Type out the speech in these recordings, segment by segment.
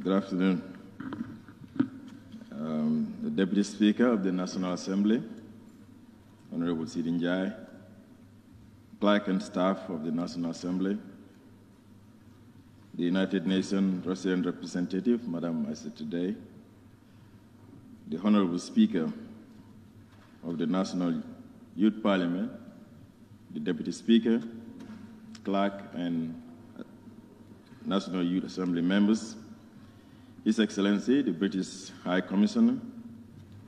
Good afternoon. The Deputy Speaker of the National Assembly, Honorable 𝒕𝒉𝒊𝒔, clerk and staff of the National Assembly, the United Nations Resident Representative, Madam Asa today, the Honorable Speaker of the National Youth Parliament, the Deputy Speaker, clerk and National Youth Assembly members, His Excellency, the British High Commissioner,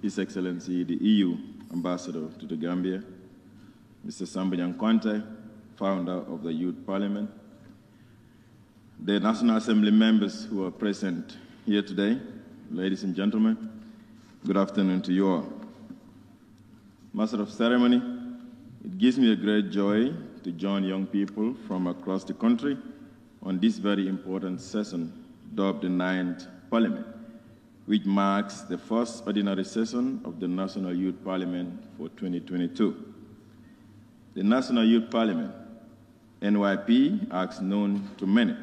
His Excellency, the EU Ambassador to the Gambia, Mr. Samba Nyankwante, founder of the Youth Parliament, the National Assembly members who are present here today, ladies and gentlemen, good afternoon to you all. Master of Ceremony, it gives me a great joy to join young people from across the country on this very important session dubbed the 9th Parliament, which marks the first ordinary session of the National Youth Parliament for 2022. The National Youth Parliament, NYP, as known to many,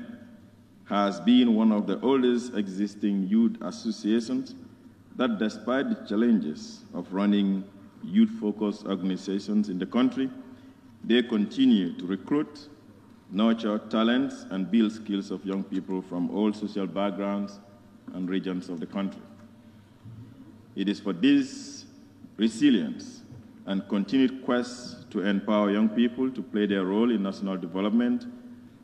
has been one of the oldest existing youth associations that, despite the challenges of running youth-focused organizations in the country, they continue to recruit, nurture talents, and build skills of young people from all social backgrounds and regions of the country. It is for this resilience and continued quest to empower young people to play their role in national development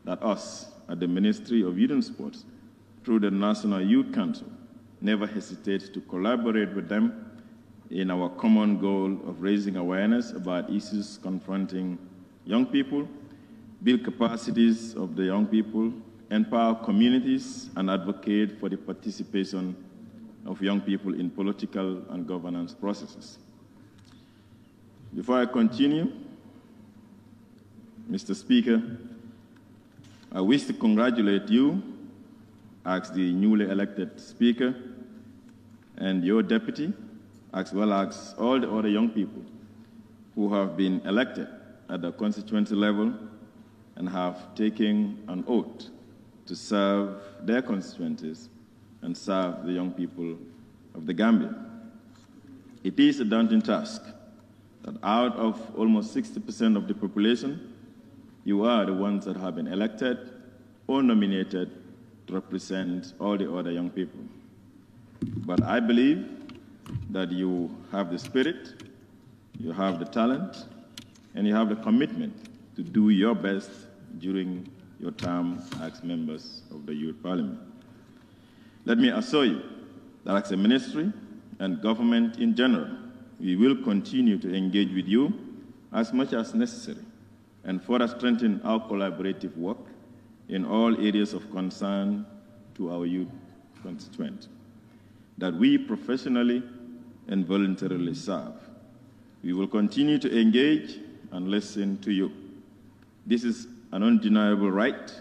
that us at the Ministry of Youth and Sports, through the National Youth Council, never hesitate to collaborate with them in our common goal of raising awareness about issues confronting young people, build capacities of the young people, empower communities, and advocate for the participation of young people in political and governance processes. Before I continue, Mr. Speaker, I wish to congratulate you as the newly elected Speaker and your deputy, as well as all the other young people who have been elected at the constituency level and have taken an oath to serve their constituencies and serve the young people of the Gambia. It is a daunting task that out of almost 60% of the population, you are the ones that have been elected or nominated to represent all the other young people. But I believe that you have the spirit, you have the talent, and you have the commitment to do your best during your term as members of the Youth Parliament. Let me assure you that as a ministry and government in general, we will continue to engage with you as much as necessary and further strengthen our collaborative work in all areas of concern to our youth constituents that we professionally and voluntarily serve. We will continue to engage and listen to you. This is an undeniable right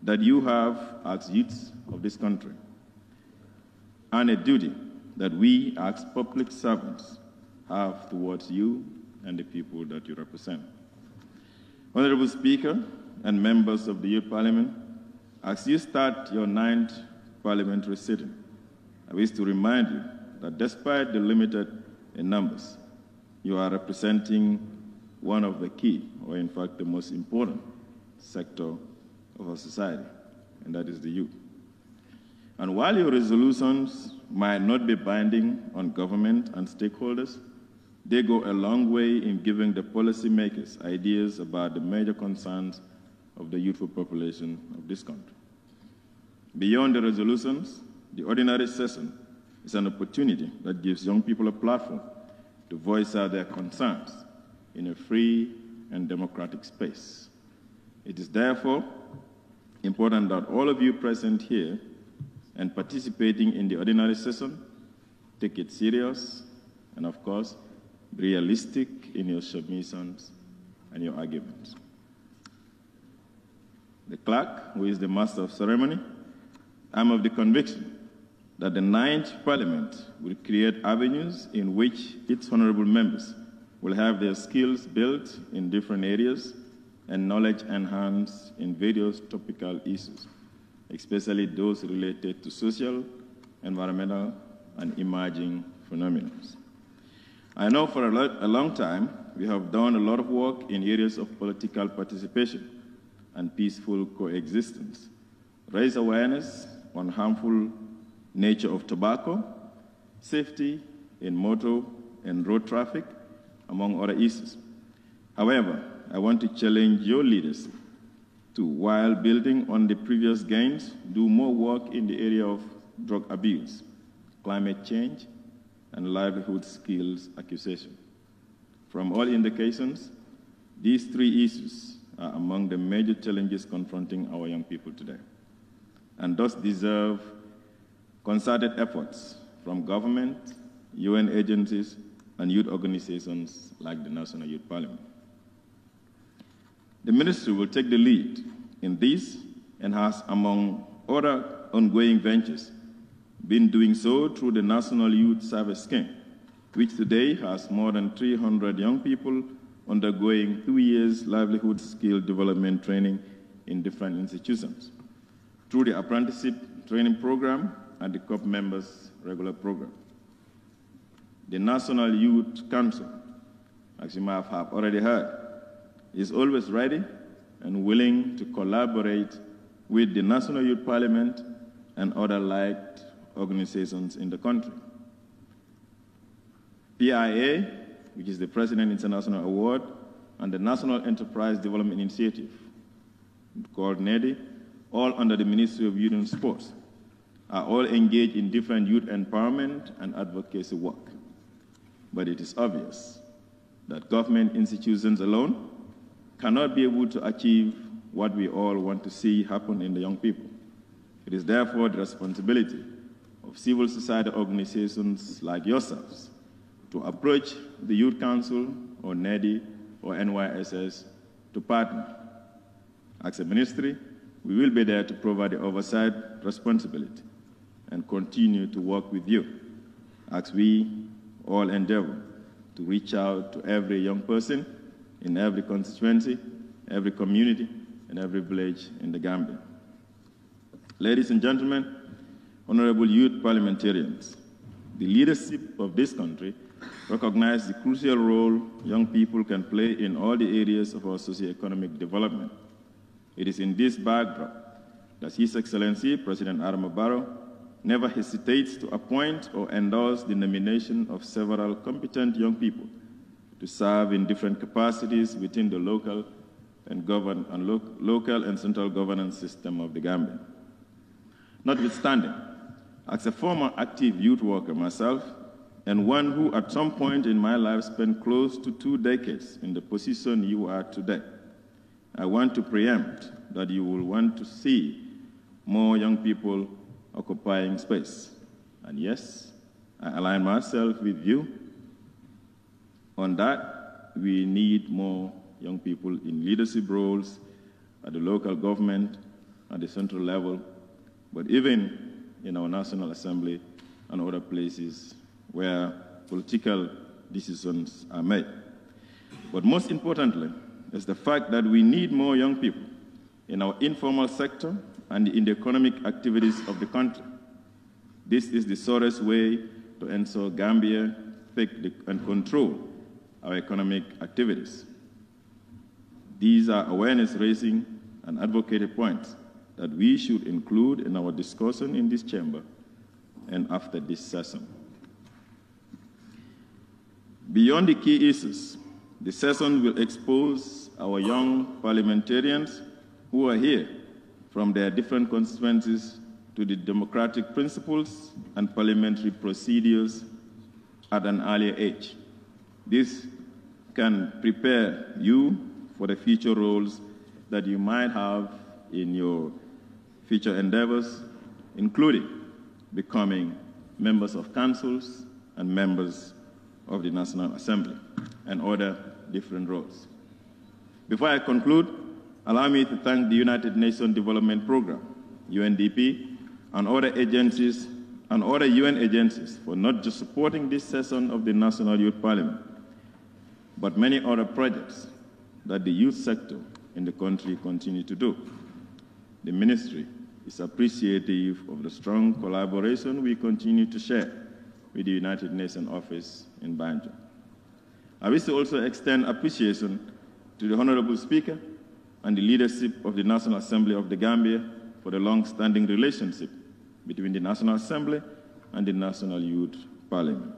that you have as youths of this country, and a duty that we as public servants have towards you and the people that you represent. Honorable Speaker and members of the Youth Parliament, as you start your 9th parliamentary sitting, I wish to remind you that despite the limited in numbers, you are representing one of the key, or in fact the most important, sector of our society, and that is the youth. And while your resolutions might not be binding on government and stakeholders, they go a long way in giving the policymakers ideas about the major concerns of the youthful population of this country. Beyond the resolutions, the ordinary session is an opportunity that gives young people a platform to voice out their concerns in a free and democratic space. It is therefore important that all of you present here and participating in the ordinary session take it serious and, of course, be realistic in your submissions and your arguments. The clerk, who is the master of ceremony, I'm of the conviction that the 9th Parliament will create avenues in which its honorable members will have their skills built in different areas and knowledge enhanced in various topical issues, especially those related to social, environmental, and emerging phenomena. I know for a long time we have done a lot of work in areas of political participation and peaceful coexistence, raise awareness on harmful nature of tobacco, safety in motor and road traffic, among other issues. However, I want to challenge your leadership to, while building on the previous gains, do more work in the area of drug abuse, climate change, and livelihood skills acquisition. From all indications, these three issues are among the major challenges confronting our young people today, and thus deserve concerted efforts from government, UN agencies, and youth organizations like the National Youth Parliament. The ministry will take the lead in this and has, among other ongoing ventures, been doing so through the National Youth Service Scheme, which today has more than 300 young people undergoing 2 years livelihood skill development training in different institutions, through the apprenticeship training program and the COP members' regular program. The National Youth Council, as you might have already heard, is always ready and willing to collaborate with the National Youth Parliament and other like organizations in the country. PIA, which is the President International Award, and the National Enterprise Development Initiative, called NEDI, all under the Ministry of Youth and Sports, are all engaged in different youth empowerment and advocacy work. But it is obvious that government institutions alone cannot be able to achieve what we all want to see happen in the young people. It is therefore the responsibility of civil society organizations like yourselves to approach the Youth Council or NEDI or NYSS to partner. As a ministry, we will be there to provide the oversight responsibility and continue to work with you as we all endeavor to reach out to every young person in every constituency, every community, and every village in the Gambia. Ladies and gentlemen, honorable youth parliamentarians, the leadership of this country recognizes the crucial role young people can play in all the areas of our socio-economic development. It is in this backdrop that His Excellency President Adama Barrow never hesitates to appoint or endorse the nomination of several competent young people to serve in different capacities within the local and central governance system of the Gambia. Notwithstanding, as a former active youth worker myself, and one who at some point in my life spent close to 2 decades in the position you are today, I want to preempt that you will want to see more young people occupying space. And yes, I align myself with you on that. We need more young people in leadership roles at the local government, at the central level, but even in our National Assembly and other places where political decisions are made. But most importantly is the fact that we need more young people in our informal sector and in the economic activities of the country. This is the surest way to ensure Gambia take and control our economic activities. These are awareness-raising and advocacy points that we should include in our discussion in this chamber and after this session. Beyond the key issues, the session will expose our young parliamentarians who are here from their different constituencies to the democratic principles and parliamentary procedures at an earlier age. This can prepare you for the future roles that you might have in your future endeavors, including becoming members of councils and members of the National Assembly and other different roles. Before I conclude, allow me to thank the United Nations Development Programme, UNDP, and other agencies and other UN agencies for not just supporting this session of the National Youth Parliament, but many other projects that the youth sector in the country continue to do. The ministry is appreciative of the strong collaboration we continue to share with the United Nations office in Badjie. I wish to also extend appreciation to the Honorable Speaker and the leadership of the National Assembly of the Gambia for the long-standing relationship between the National Assembly and the National Youth Parliament.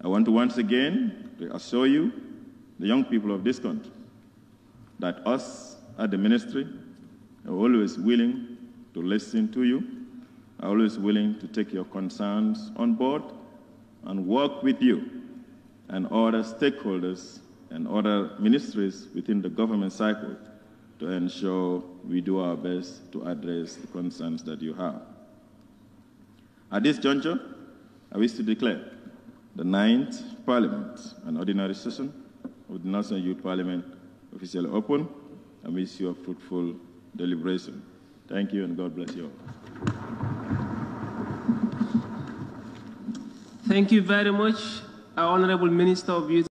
I want to once again assure you, the young people of this country, that us at the ministry are always willing to listen to you, are always willing to take your concerns on board and work with you and other stakeholders and other ministries within the government cycle to ensure we do our best to address the concerns that you have. At this juncture, I wish to declare the 9th Parliament and ordinary session of the National Youth Parliament officially open. I wish you a fruitful deliberation. Thank you and God bless you all. Thank you very much, our Honorable Minister of Youth.